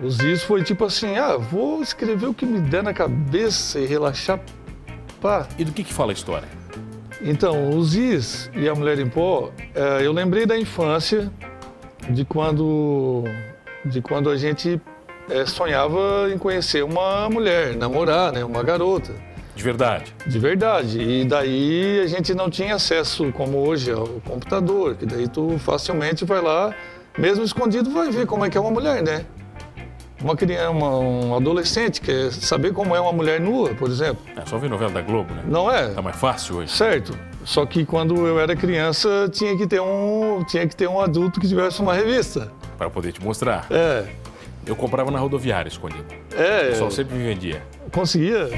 Os Is foi tipo assim, vou escrever o que me der na cabeça e relaxar, pá. E do que fala a história? Então, Os Is e A Mulher em Pó, eu lembrei da infância, de quando a gente sonhava em conhecer uma mulher, namorar, né, uma garota. De verdade? De verdade. E daí a gente não tinha acesso, como hoje, ao computador, que daí tu facilmente vai lá, mesmo escondido, vai ver como é que é uma mulher, né? Uma criança, um adolescente quer saber como é uma mulher nua, por exemplo. É só ver novela da Globo, né? Não é? Tá mais fácil hoje. Certo. Só que quando eu era criança, tinha que ter um adulto que tivesse uma revista. Para poder te mostrar. Eu comprava na rodoviária escondido. O pessoal sempre me vendia. Conseguia?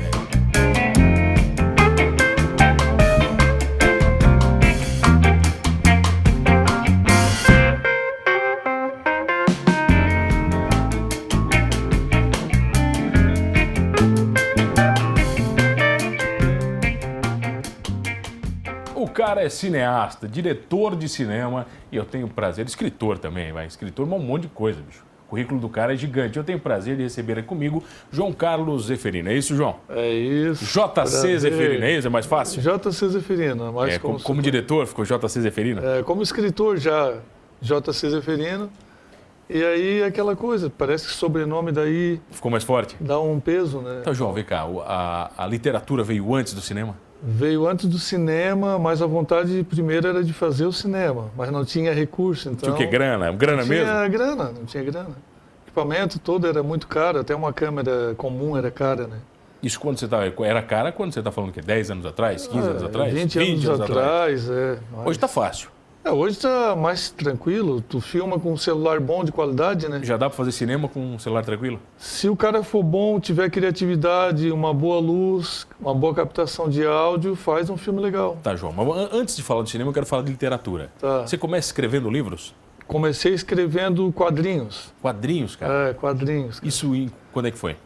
O cara é cineasta, diretor de cinema e eu tenho o prazer, escritor também, escritor, um monte de coisa, bicho. O currículo do cara é gigante. Eu tenho o prazer de receber aqui comigo João Carlos Zeferino. É isso, João? É isso. JC Zeferino, é isso? É mais fácil? JC Zeferino. Mais como diretor ficou JC Zeferino? Como escritor já JC Zeferino. E aí aquela coisa, parece que o sobrenome daí... Ficou mais forte? Dá um peso, né? Então, João, vem cá. A literatura veio antes do cinema? Veio antes do cinema, mas a vontade primeiro era de fazer o cinema, mas não tinha recurso, então... Tinha o quê? Grana? Grana mesmo? Não tinha grana. O equipamento todo era muito caro, até uma câmera comum era cara, né? Isso quando você era cara, quando você está falando o quê? 10 anos atrás? 15 anos atrás? 20 anos atrás, Hoje está fácil. Hoje está mais tranquilo, tu filma com um celular bom de qualidade, né? Já dá para fazer cinema com um celular tranquilo? Se o cara for bom, tiver criatividade, uma boa luz, uma boa captação de áudio, faz um filme legal. Tá, João, mas antes de falar de cinema, eu quero falar de literatura. Tá. Você começa escrevendo livros? Comecei escrevendo quadrinhos. Quadrinhos, cara? Quadrinhos. Cara. Isso quando é que foi?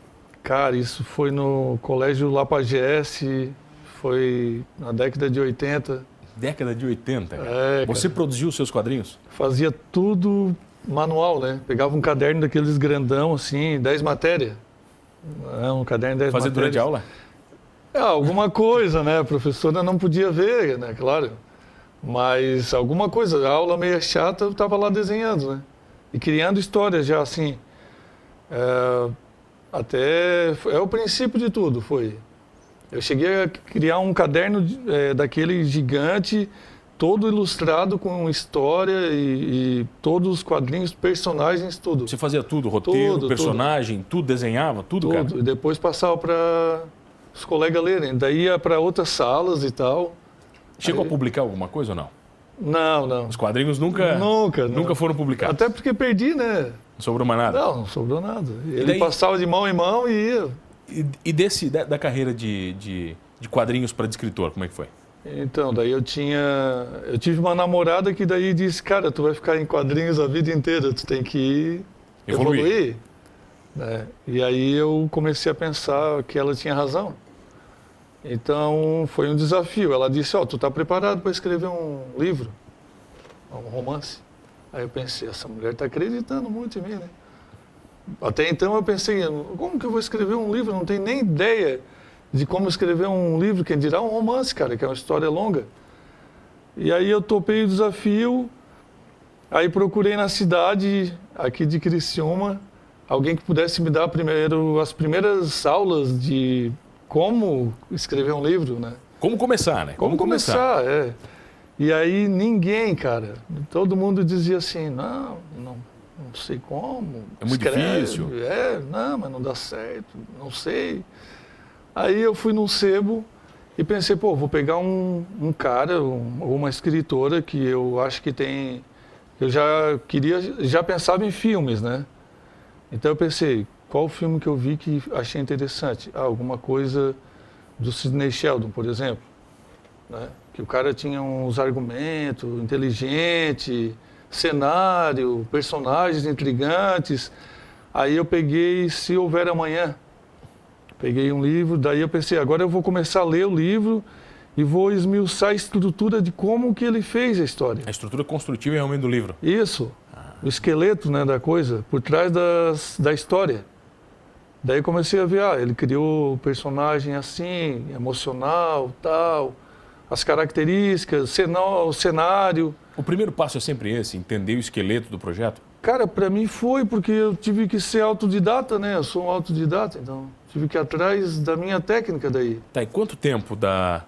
Cara, isso foi no Colégio Lapagesse, foi na década de 80. Década de 80, cara. Você produziu os seus quadrinhos? Fazia tudo manual, né? Pegava um caderno daqueles grandão, assim, 10 matérias. Um caderno de 10 matérias. Fazia durante a aula? Alguma coisa, né? A professora não podia ver, né? Claro. Mas alguma coisa, a aula meio chata, eu estava lá desenhando, né? E criando histórias já, assim. É o princípio de tudo, foi. Eu cheguei a criar um caderno daquele gigante, todo ilustrado com história e todos os quadrinhos, personagens, tudo. Você fazia tudo? Roteiro, personagem, tudo desenhava? Tudo, cara? E depois passava para os colegas lerem. Daí ia para outras salas e tal. Chegou a publicar alguma coisa ou não? Não. Os quadrinhos nunca foram publicados? Até porque perdi, né? Não sobrou mais nada? Não sobrou nada. Ele passava de mão em mão e ia. E da carreira de quadrinhos para de escritor, como é que foi? Então, daí eu tive uma namorada que daí disse, cara, tu vai ficar em quadrinhos a vida inteira, tu tem que evoluir. Né? E aí eu comecei a pensar que ela tinha razão. Então, foi um desafio. Ela disse, tu tá preparado para escrever um livro, um romance? Aí eu pensei, essa mulher está acreditando muito em mim, né? Até então eu pensei, como que eu vou escrever um livro? Eu não tenho nem ideia de como escrever um livro, quem dirá um romance, cara, que é uma história longa. E aí eu topei o desafio, aí procurei na cidade, aqui de Criciúma, alguém que pudesse me dar as primeiras aulas de como escrever um livro, né? Como começar, né? Como começar. E aí ninguém, cara, todo mundo dizia assim, não sei como. É muito difícil. Não, mas não dá certo, não sei. Aí eu fui num sebo e pensei, vou pegar um cara ou uma escritora que eu acho que tem... Eu já pensava em filmes, né? Então eu pensei, qual filme que eu vi que achei interessante? Alguma coisa do Sidney Sheldon, por exemplo, né? Que o cara tinha uns argumentos, inteligente, cenário, personagens intrigantes. Aí eu peguei Se Houver Amanhã. Peguei um livro, daí eu pensei, agora eu vou começar a ler o livro e vou esmiuçar a estrutura de como que ele fez a história. A estrutura construtiva realmente do livro. Isso. o esqueleto, né, da coisa, por trás da história. Daí comecei a ver, ele criou o personagem assim, emocional, tal, as características, o cenário. O primeiro passo é sempre esse, entender o esqueleto do projeto? Cara, para mim foi, porque eu tive que ser autodidata, né? Eu sou um autodidata, então tive que ir atrás da minha técnica daí. Tá, e quanto tempo da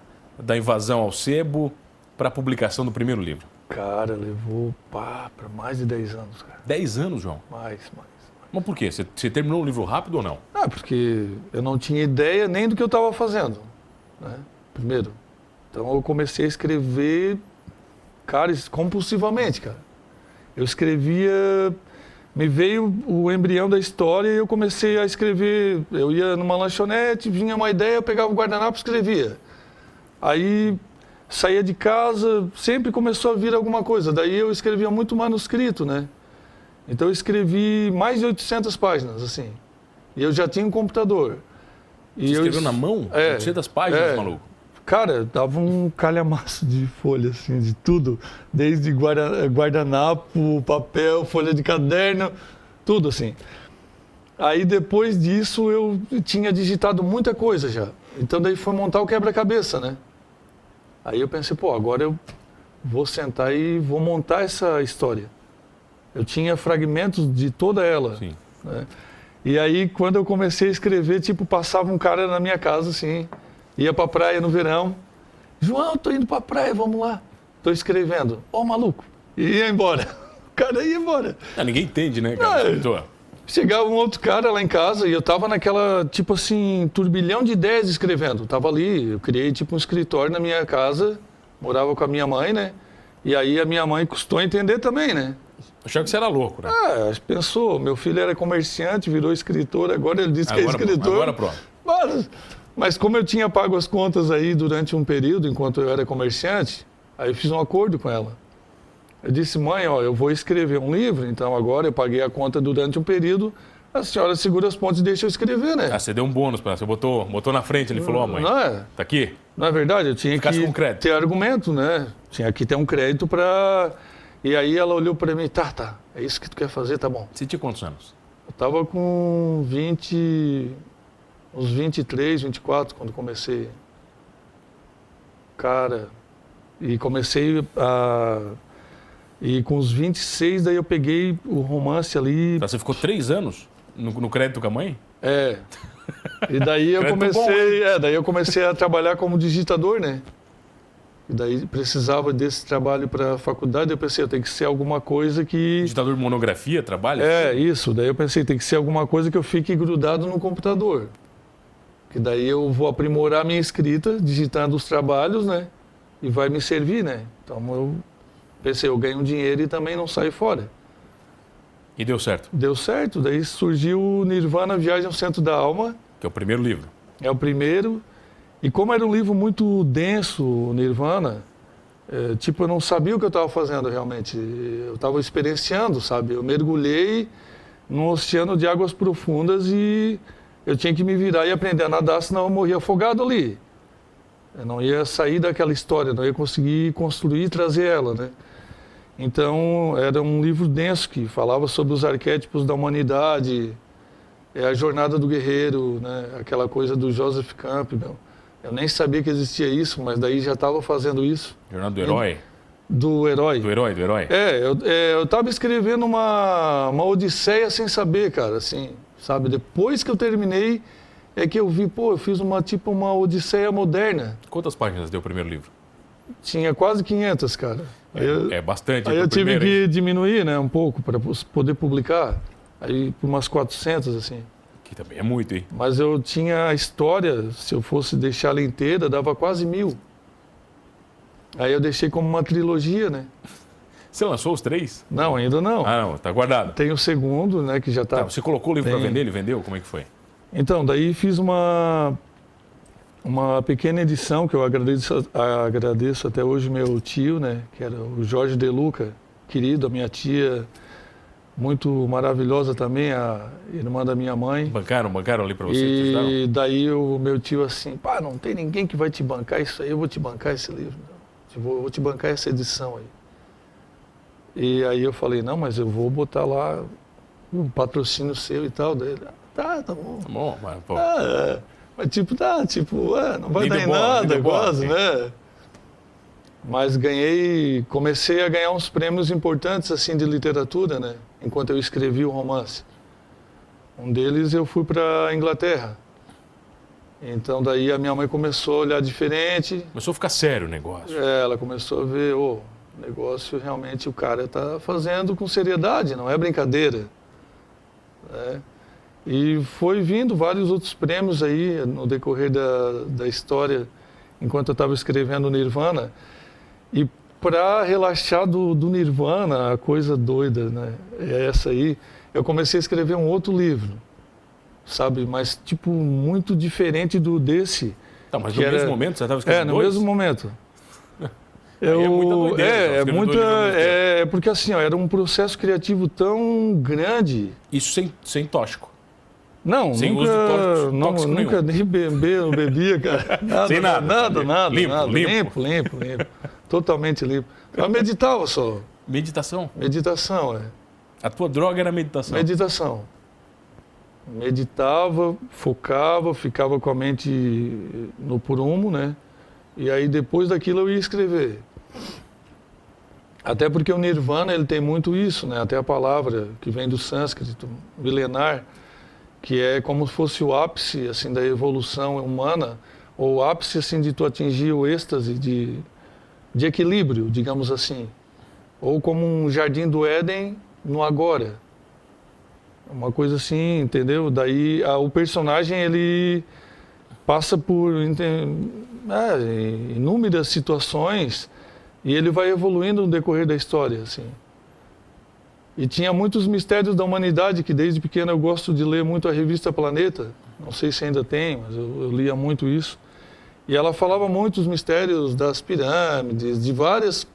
invasão ao sebo para a publicação do primeiro livro? Cara, levou para mais de 10 anos, cara. 10 anos, João? Mais. Mas por quê? Você terminou o livro rápido ou não? Porque eu não tinha ideia nem do que eu estava fazendo, né? Primeiro. Então eu comecei a escrever, cara, compulsivamente, cara. Eu escrevia, me veio o embrião da história e eu comecei a escrever. Eu ia numa lanchonete, vinha uma ideia, eu pegava o guardanapo e escrevia. Aí saía de casa, sempre começou a vir alguma coisa. Daí eu escrevia muito manuscrito, né? Então eu escrevi mais de 800 páginas, assim. E eu já tinha um computador. Você escreveu na mão? 800 páginas, maluco? Cara, dava um calhamaço de folha, assim, de tudo. Desde guardanapo, papel, folha de caderno, tudo assim. Aí depois disso eu tinha digitado muita coisa já. Então daí foi montar o quebra-cabeça, né? Aí eu pensei, agora eu vou sentar e vou montar essa história. Eu tinha fragmentos de toda ela. Sim. Né? E aí quando eu comecei a escrever, passava um cara na minha casa, assim... Ia pra praia no verão. João, tô indo pra praia, vamos lá. Tô escrevendo. Maluco. E ia embora. O cara ia embora. Ninguém entende, né, cara? Chegava um outro cara lá em casa e eu tava naquela, turbilhão de ideias escrevendo. Tava ali, eu criei um escritório na minha casa, morava com a minha mãe, né? E aí a minha mãe custou entender também, né? Achava que você era louco, né? Pensou, meu filho era comerciante, virou escritor, agora ele disse que é escritor. Agora pronto. Mas como eu tinha pago as contas aí durante um período, enquanto eu era comerciante, aí eu fiz um acordo com ela. Eu disse, mãe, eu vou escrever um livro, então agora eu paguei a conta durante um período, a senhora segura as pontas e deixa eu escrever, né? Você deu um bônus para ela, você botou na frente, ele falou, mãe, tá aqui? Não é verdade, eu tinha que ter argumento, né? Tinha que ter um crédito para... E aí ela olhou para mim, tá, é isso que tu quer fazer, tá bom. Você tinha quantos anos? Eu tava com uns 23, 24, quando comecei. Cara, e comecei a... E com os 26, daí eu peguei o romance ali... Você ficou 3 anos no crédito com a mãe? E daí eu comecei a trabalhar como digitador, né? E daí precisava desse trabalho para a faculdade, eu pensei, eu tenho que ser alguma coisa que... Digitador de monografia, trabalho? Isso. Daí eu pensei, tem que ser alguma coisa que eu fique grudado no computador. Que daí eu vou aprimorar a minha escrita, digitando os trabalhos, né? E vai me servir, né? Então eu pensei, eu ganho dinheiro e também não saio fora. E deu certo? Deu certo. Daí surgiu o Nirvana Viagem ao Centro da Alma. Que é o primeiro livro. É o primeiro. E como era um livro muito denso, o Nirvana, eu não sabia o que eu estava fazendo realmente. Eu estava experienciando, sabe? Eu mergulhei num oceano de águas profundas e eu tinha que me virar e aprender a nadar, senão eu morria afogado ali. Eu não ia sair daquela história, não ia conseguir construir e trazer ela, né? Então, era um livro denso que falava sobre os arquétipos da humanidade, a jornada do guerreiro, né? Aquela coisa do Joseph Campbell. Eu nem sabia que existia isso, mas daí já estava fazendo isso. Jornada do herói? Do herói. Do herói? Eu estava escrevendo uma odisseia sem saber, cara, assim, sabe? Depois que eu terminei, é que eu vi, eu fiz uma odisseia moderna. Quantas páginas deu o primeiro livro? Tinha quase 500, cara. Bastante. Aí eu tive que diminuir, né, um pouco para poder publicar. Aí por umas 400, assim. Que também é muito, hein? Mas eu tinha a história, se eu fosse deixar ela inteira, dava quase 1000. Aí eu deixei como uma trilogia, né? Você lançou os 3? Não, ainda não. Não, tá guardado. Tem o segundo, né, que já tá... Você colocou o livro para vender, ele vendeu? Como é que foi? Então, daí fiz uma pequena edição que eu agradeço até hoje meu tio, né, que era o Jorge De Luca, querido, a minha tia, muito maravilhosa também, a irmã da minha mãe. Bancaram ali para você? E daí o meu tio assim, não tem ninguém que vai te bancar isso aí, eu vou te bancar esse livro. Eu vou te bancar essa edição aí. E aí eu falei, não, mas eu vou botar lá um patrocínio seu e tal. Daí ele, tá bom. Tá bom, mas, pô. Mas não vai Nem dar deu em bola, nada, nem deu bola, quase, né? Mas comecei a ganhar uns prêmios importantes, assim, de literatura, né? Enquanto eu escrevi o romance. Um deles eu fui para Inglaterra. Então daí a minha mãe começou a olhar diferente. Começou a ficar sério o negócio. Ela começou a ver, o negócio realmente o cara está fazendo com seriedade, não é brincadeira. Né? E foi vindo vários outros prêmios aí no decorrer da história, enquanto eu estava escrevendo Nirvana. E para relaxar do Nirvana, a coisa doida, né? É essa aí. Eu comecei a escrever um outro livro, sabe? Mas, tipo, muito diferente desse. Tá, mas no mesmo momento você estava escrevendo dois? No mesmo momento. É muita doideira. É porque assim, ó, era um processo criativo tão grande. Isso sem tóxico? Não, sem nunca, uso de tóxico nunca nenhum. Nem bebia, cara. Nada, sem nada. Limpo. Totalmente limpo. Eu meditava só. Meditação? Meditação, é. A tua droga era meditação? Meditação. Meditava, focava, ficava com a mente no prumo, né? E aí depois daquilo eu ia escrever. Até porque o Nirvana, ele tem muito isso, né? Até a palavra que vem do sânscrito, milenar, que é como se fosse o ápice, assim, da evolução humana, ou o ápice, assim, de tu atingir o êxtase de equilíbrio, digamos assim. Ou como um jardim do Éden no agora. Uma coisa assim, entendeu? Daí o personagem, ele passa por inúmeras situações e ele vai evoluindo no decorrer da história, assim. E tinha muitos mistérios da humanidade, que desde pequeno eu gosto de ler muito a revista Planeta. Não sei se ainda tem, mas eu lia muito isso. E ela falava muito dos mistérios das pirâmides, de várias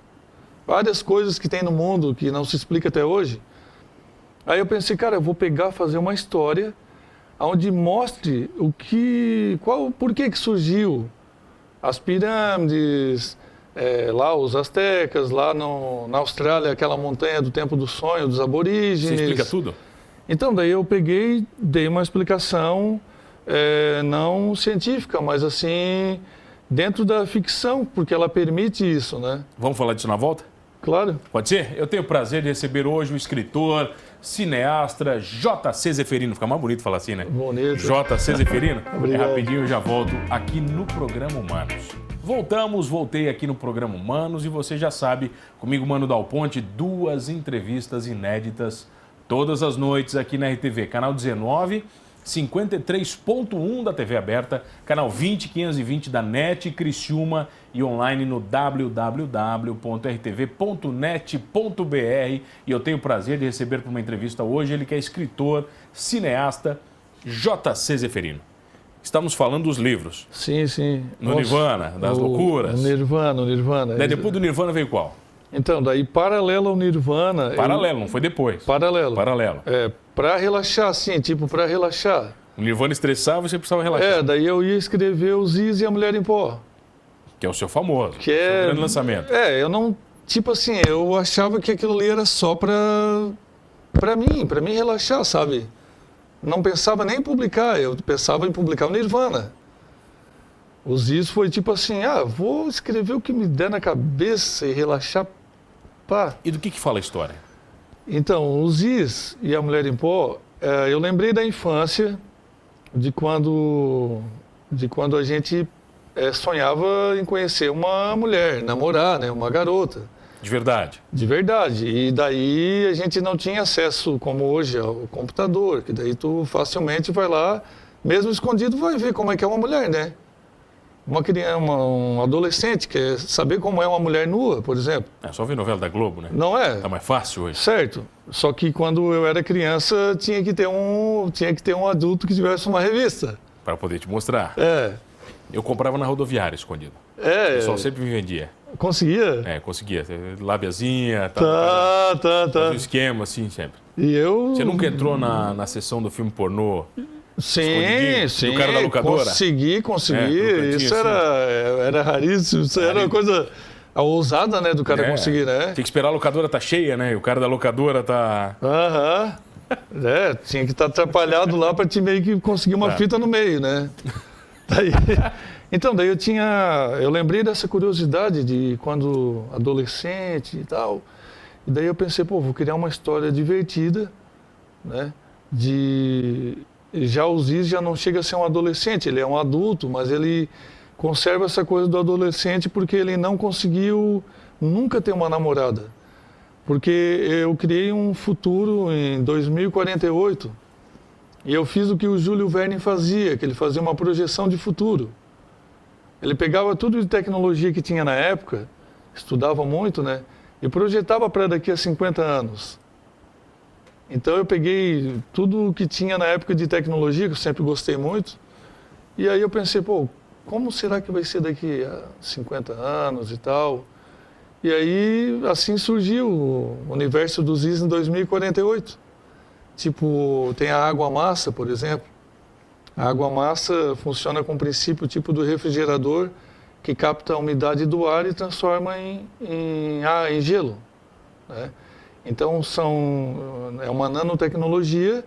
coisas que tem no mundo que não se explica até hoje. Aí eu pensei, cara, eu vou fazer uma história onde mostre por que surgiu as pirâmides, lá os astecas, lá na Austrália, aquela montanha do Tempo do Sonho, dos aborígenes. Você explica tudo? Então, daí eu dei uma explicação não científica, mas assim, dentro da ficção, porque ela permite isso, né? Vamos falar disso na volta? Claro. Pode ser? Eu tenho o prazer de receber hoje o escritor, cineasta J.C. Zeferino. Fica mais bonito falar assim, né? Bonito. J.C. Zeferino. Obrigado. Rapidinho eu já volto aqui no Programa Humanos. Voltei aqui no Programa Humanos e você já sabe, comigo, Mano Dal Ponte, 2 entrevistas inéditas todas as noites aqui na RTV. Canal 19, 53.1 da TV aberta, canal 20520 da NET Criciúma e online no www.rtv.net.br. E eu tenho o prazer de receber para uma entrevista hoje ele que é escritor, cineasta, J.C. Zeferino. Estamos falando dos livros. Sim. No Nirvana, das loucuras. O Nirvana. Daí depois do Nirvana veio qual? Então, daí paralelo ao Nirvana... Paralelo, não foi depois. Paralelo. Para relaxar, assim, para relaxar. O Nirvana estressava e você precisava relaxar. Daí eu ia escrever o Ziz e a Mulher em Pó. Que é o seu famoso, que é seu grande lançamento. Eu não... Tipo assim, eu achava que aquilo ali era só para mim relaxar, sabe? Não pensava nem em publicar, eu pensava em publicar o Nirvana. O Ziz foi tipo assim, vou escrever o que me der na cabeça e relaxar, pá. E do que fala a história? Então, o Ziz e a Mulher em Pó, eu lembrei da infância, de quando a gente sonhava em conhecer uma mulher, namorar, né, uma garota. De verdade? De verdade. E daí a gente não tinha acesso, como hoje, ao computador, que daí tu facilmente vai lá, mesmo escondido, vai ver como é que é uma mulher, né? Uma criança, um adolescente quer saber como é uma mulher nua, por exemplo. É só ver novela da Globo, né? Não é? Tá mais fácil hoje. Certo. Só que quando eu era criança, tinha que ter um adulto que tivesse uma revista. Para poder te mostrar. Eu comprava na rodoviária escondido. O pessoal sempre me vendia. Conseguia? Conseguia. Lábiazinha, Tá. Fazia um esquema assim sempre. E eu... Você nunca entrou na sessão do filme pornô? Sim. Do cara da locadora? Consegui. Isso era raríssimo. Isso era uma coisa a ousada, né, do cara conseguir, né? Tem que esperar a locadora tá cheia, né? E o cara da locadora tá... Aham. Tinha que estar atrapalhado lá para te meio que conseguir uma fita no meio, né? Então, daí eu lembrei dessa curiosidade de quando adolescente e tal. E daí eu pensei, pô, vou criar uma história divertida, né? Já o Ziz já não chega a ser um adolescente, ele é um adulto, mas ele conserva essa coisa do adolescente porque ele não conseguiu nunca ter uma namorada. Porque eu criei um futuro em 2048 e eu fiz o que o Júlio Verne fazia, que ele fazia uma projeção de futuro. Ele pegava tudo de tecnologia que tinha na época, estudava muito, né? E projetava para daqui a 50 anos. Então eu peguei tudo o que tinha na época de tecnologia, que eu sempre gostei muito, e aí eu pensei, pô, como será que vai ser daqui a 50 anos e tal? E aí, assim surgiu o universo dos Ziz em 2048. Tipo, tem a água-massa, por exemplo. A água-massa funciona com o princípio tipo do refrigerador, que capta a umidade do ar e transforma em gelo, né? Então, é uma nanotecnologia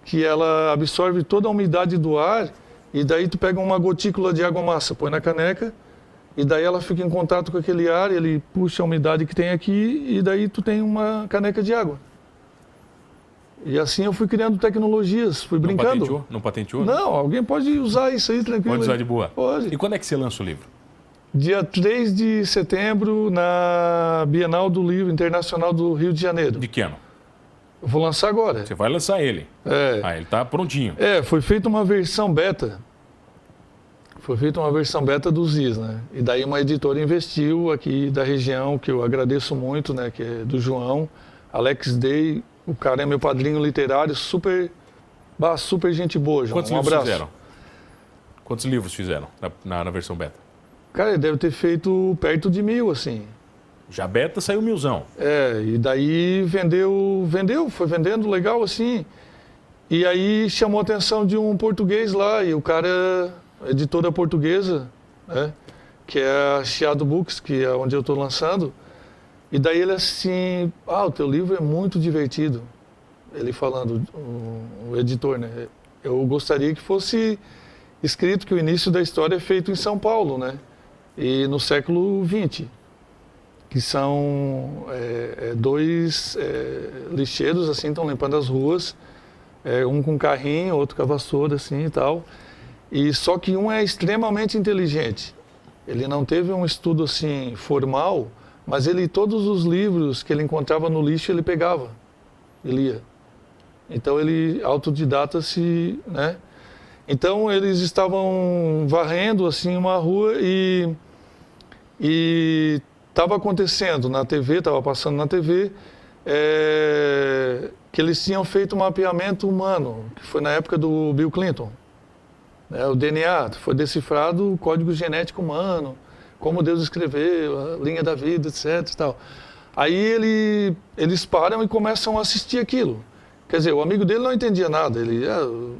que ela absorve toda a umidade do ar e daí tu pega uma gotícula de água-massa, põe na caneca, e daí ela fica em contato com aquele ar, ele puxa a umidade que tem aqui e daí tu tem uma caneca de água. E assim eu fui criando tecnologias, fui brincando. Não patenteou? Não, alguém pode usar isso aí tranquilo. Pode usar de boa? Pode. E quando é que você lança o livro? Dia 3 de setembro, na Bienal do Livro Internacional do Rio de Janeiro. De que ano? Eu vou lançar agora. Você vai lançar ele? Ele tá prontinho. Foi feita uma versão beta. Foi feita uma versão beta do Ziz, né? E daí uma editora investiu aqui da região, que eu agradeço muito, né? Que é do João, Alex Day. O cara é meu padrinho literário, super gente boa, João. Quantos livros fizeram? Quantos livros fizeram na versão beta? Cara, ele deve ter feito perto de 1000, assim. Já beta saiu 1000zão. E daí foi vendendo legal, assim. E aí chamou a atenção de um português lá, e o cara, editora portuguesa, né? Que é a Chiado Books, que é onde eu estou lançando. E daí ele assim, o teu livro é muito divertido. Ele falando, o editor, né? Eu gostaria que fosse escrito que o início da história é feito em São Paulo, né? E no século XX, que são dois lixeiros, assim, estão limpando as ruas, um com carrinho, outro com a vassoura, assim, e tal. E só que um é extremamente inteligente. Ele não teve um estudo, assim, formal, mas todos os livros que ele encontrava no lixo, ele pegava, ele lia. Então, ele, autodidata, né? Então, eles estavam varrendo, assim, uma rua e estava acontecendo na TV, estava passando na TV, que eles tinham feito um mapeamento humano, que foi na época do Bill Clinton. O DNA, foi decifrado o código genético humano, como Deus escreveu, a linha da vida, etc. E tal. Aí eles param e começam a assistir aquilo. Quer dizer, o amigo dele não entendia nada.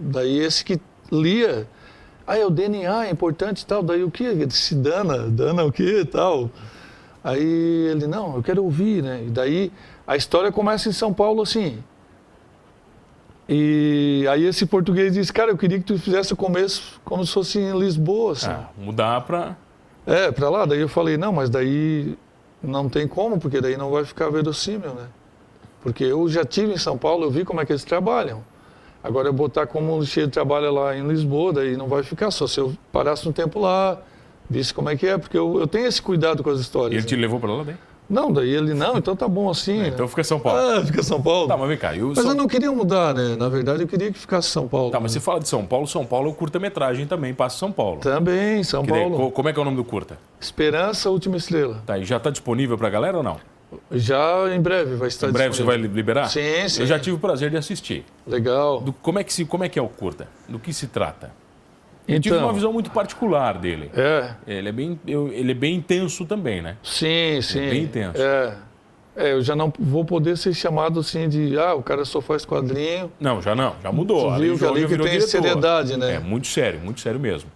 Daí esse que lia, o DNA é importante e tal. Daí o que? Ele se dana o que e tal. Aí ele, não, eu quero ouvir, né? E daí a história começa em São Paulo assim. E aí esse português disse, cara, eu queria que tu fizesse o começo como se fosse em Lisboa, assim. Mudar para... para lá. Daí eu falei, não, mas daí não tem como, porque daí não vai ficar verossímil, né? Porque eu já estive em São Paulo, eu vi como é que eles trabalham. Agora eu botar como o lixeiro trabalha lá em Lisboa, daí não vai ficar, só se eu parasse um tempo lá, visse como é que é, porque eu tenho esse cuidado com as histórias. E ele te levou para lá daí? Não, daí ele, não, então tá bom assim. Então fica São Paulo. Fica São Paulo. Tá, mas vem cá. Mas eu não queria mudar, né? Na verdade, eu queria que ficasse São Paulo. Tá, mas você fala de São Paulo é curta-metragem também, passa São Paulo. Também, São Paulo. Como é que é o nome do curta? Esperança, Última Estrela. Tá, e já tá disponível pra galera ou não? Já em breve vai estar disponível. Em breve você vai liberar? Sim, sim. Eu já tive o prazer de assistir. Legal. Como é que é o curta? Do que se trata? Eu tive uma visão muito particular dele. Ele é bem intenso também, né? Sim, sim. É bem intenso. Eu já não vou poder ser chamado assim de, o cara só faz quadrinho. Não, já mudou. Viu que ali que tem seriedade, né? É muito sério mesmo.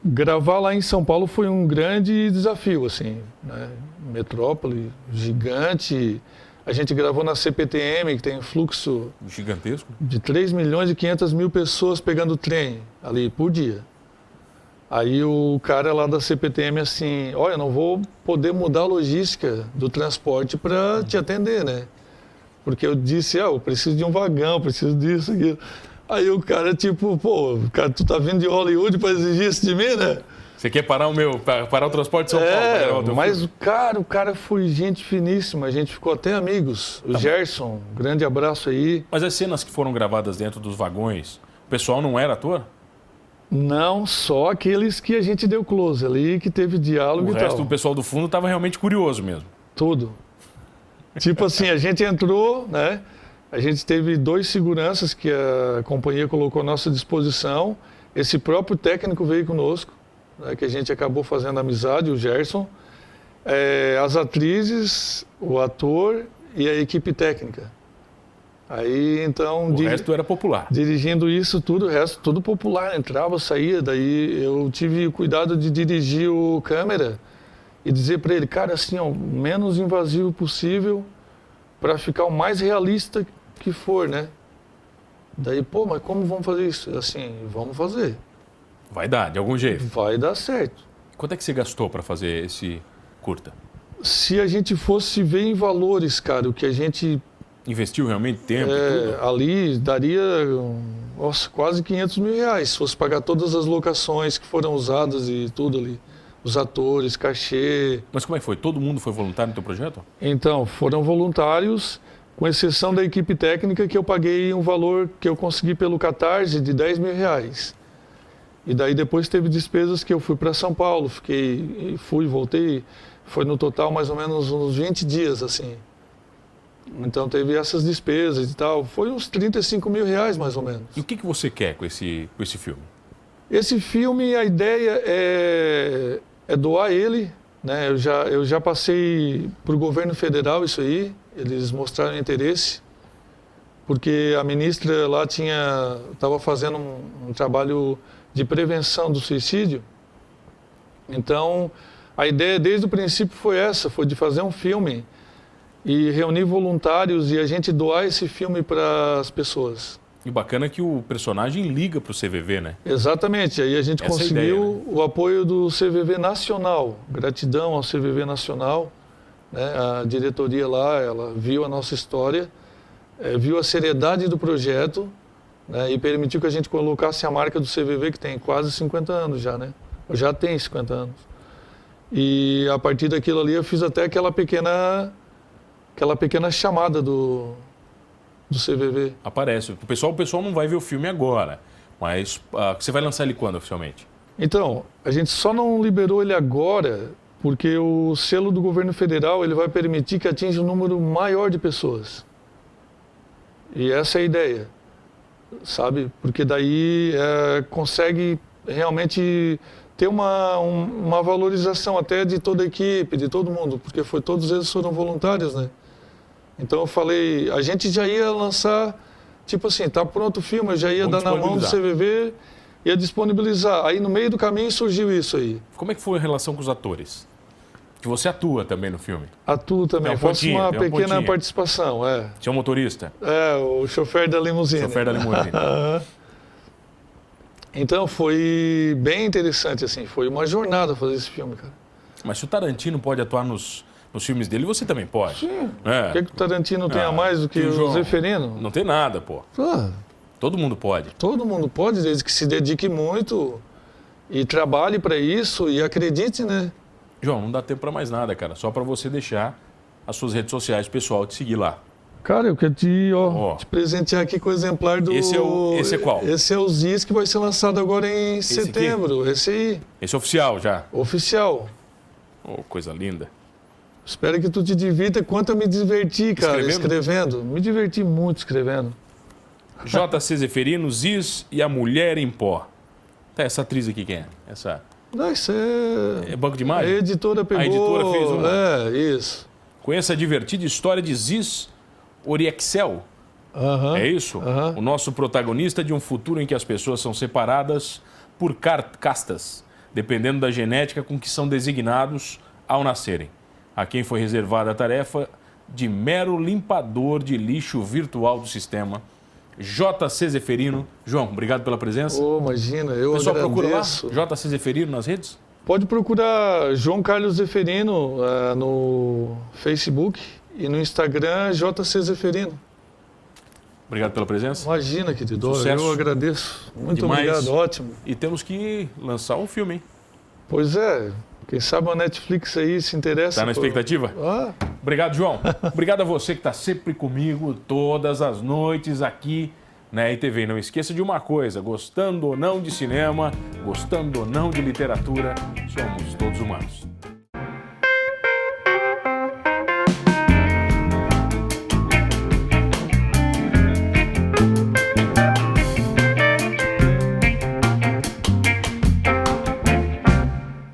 Gravar lá em São Paulo foi um grande desafio, assim, né? Metrópole gigante. A gente gravou na CPTM, que tem um fluxo gigantesco de 3.500.000 pessoas pegando trem ali por dia. Aí o cara lá da CPTM assim, olha, eu não vou poder mudar a logística do transporte para te atender, né? Porque eu disse, eu preciso de um vagão, preciso disso, aquilo. Aí o cara, tipo, pô, cara, tu tá vindo de Hollywood para exigir isso de mim, né? Você quer parar o transporte de São Paulo? Mas o cara foi gente finíssima, a gente ficou até amigos. O Gerson, grande abraço aí. Mas as cenas que foram gravadas dentro dos vagões, o pessoal não era ator? Não, só aqueles que a gente deu close ali, que teve diálogo e tal. O resto do pessoal do fundo estava realmente curioso mesmo. Tudo. Tipo assim, a gente entrou, né? A gente teve 2 seguranças que a companhia colocou à nossa disposição. Esse próprio técnico veio conosco, né, que a gente acabou fazendo amizade, o Gerson. As atrizes, o ator e a equipe técnica. Aí, então... O resto era popular. Dirigindo isso tudo, o resto tudo popular. Entrava, saía. Daí eu tive o cuidado de dirigir o câmera e dizer para ele, cara, assim, ó, o menos invasivo possível para ficar o mais realista que for, né? Daí, pô, mas como vamos fazer isso? Assim, vamos fazer. Vai dar, de algum jeito. Vai dar certo. Quanto é que você gastou para fazer esse curta? Se a gente fosse ver em valores, cara, o que a gente... Investiu realmente tempo e tudo? Ali daria quase 500 mil reais, se fosse pagar todas as locações que foram usadas e tudo ali. Os atores, cachê. Mas como é que foi? Todo mundo foi voluntário no teu projeto? Então, foram voluntários, com exceção da equipe técnica, que eu paguei um valor que eu consegui pelo Catarse de 10 mil reais. E daí depois teve despesas que eu fui para São Paulo, voltei, foi no total mais ou menos uns 20 dias, assim. Então teve essas despesas e tal, foi uns 35 mil reais mais ou menos. E o que você quer com esse filme? Esse filme, a ideia é doar ele, né? Eu já passei para o governo federal isso aí, eles mostraram interesse, porque a ministra lá estava fazendo um trabalho de prevenção do suicídio. Então, a ideia desde o princípio foi de fazer um filme e reunir voluntários e a gente doar esse filme para as pessoas. E bacana é que o personagem liga para o CVV, né? Exatamente, aí a gente conseguiu ideia, né? O apoio do CVV Nacional, gratidão ao CVV Nacional, né? A diretoria lá, ela viu a nossa história, viu a seriedade do projeto, né? E permitiu que a gente colocasse a marca do CVV, que tem quase 50 anos já, né? Já tem 50 anos. E a partir daquilo ali eu fiz até aquela pequena chamada do CVV. Aparece. O pessoal não vai ver o filme agora, mas você vai lançar ele quando oficialmente? Então, a gente só não liberou ele agora porque o selo do governo federal ele vai permitir que atinja um número maior de pessoas. E essa é a ideia, sabe? Porque daí consegue realmente ter uma valorização até de toda a equipe, de todo mundo, porque todos eles foram voluntários, né? Então eu falei, a gente já ia lançar, tipo assim, tá pronto o filme, eu já ia dar na mão do CVV, ia disponibilizar. Aí no meio do caminho surgiu isso aí. Como é que foi a relação com os atores? Que você atua também no filme. Atuo também, faço uma pequena participação, Você é um motorista? O chofer da limusine. Chofer da limusine. Então foi bem interessante, assim, foi uma jornada fazer esse filme, cara. Mas se o Tarantino pode atuar nos filmes dele, você também pode. Sim. O que o Tarantino tem a mais do que o Zeferino? Não tem nada, pô. Todo mundo pode. Todo mundo pode, desde que se dedique muito e trabalhe para isso e acredite, né? João, não dá tempo para mais nada, cara. Só para você deixar as suas redes sociais, o pessoal te seguir lá. Cara, eu quero te presentear aqui com o exemplar do... Esse é qual? Esse é o Ziz, que vai ser lançado agora em setembro. Aqui? Esse aí. Esse é oficial já? Oficial. Oh, coisa linda. Espero que tu te divirta quanto eu me diverti, cara, escrevendo. Me diverti muito escrevendo. JC Zeferino, Ziz e a Mulher em Pó. Tá, essa atriz aqui quem é? Essa... Não, isso é banco de imagem? A editora pegou. A editora fez uma. Isso. Conheça a divertida história de Ziz Oriexel. É isso? O nosso protagonista de um futuro em que as pessoas são separadas por castas, dependendo da genética com que são designados ao nascerem. A quem foi reservada a tarefa de mero limpador de lixo virtual do sistema, JC Zeferino. João, obrigado pela presença. Imagina, eu pessoal agradeço. Procura lá, JC Zeferino nas redes? Pode procurar João Carlos Zeferino no Facebook e no Instagram JC Zeferino. Obrigado pela presença. Imagina, querido. Sucesso. Eu agradeço. Muito Demais. obrigado, ótimo. E temos que lançar um filme, hein? Pois é, quem sabe a Netflix aí se interessa. Está na expectativa? Obrigado, João. Obrigado a você que está sempre comigo todas as noites aqui na RTV. Não esqueça de uma coisa, gostando ou não de cinema, gostando ou não de literatura, somos todos humanos.